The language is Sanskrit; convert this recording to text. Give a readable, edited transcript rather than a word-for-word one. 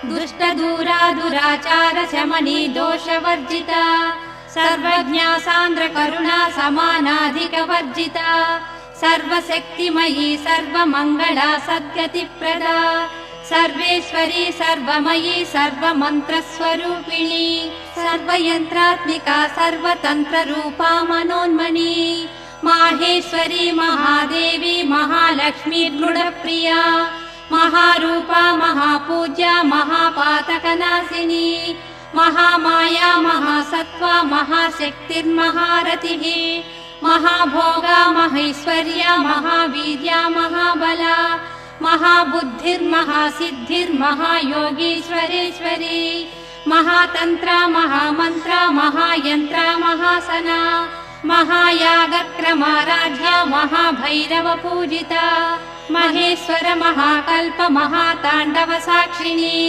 दुष्टदूरा दुराचार शमनी दोषवर्जिता सर्वज्ञा सान्द्र करुणा समानाधिकवर्जिता सर्वशक्तिमयी सर्वमङ्गला सद्गतिप्रदा सर्वेश्वरी सर्वमयी सर्वमन्त्रस्वरूपिणी सर्वयन्त्रात्मिका सर्वतन्त्ररूपा मनोन्मनी माहेश्वरी महादेवी महालक्ष्मी गुणप्रिया महारूपा महापूज्या महापातकनाशिनी महामाया महासत्त्वा महाशक्तिर्महारतिः महाभोगा महैश्वर्या महावीर्या महाबला महाबुद्धिर्महासिद्धिर्महायोगीश्वरेश्वरी महातन्त्रा महामन्त्रा महायन्त्रा महासना महायागक्रमाराध्या महाभैरवपूजिता महेश्वर महाकल्प महाताण्डव साक्षिणी।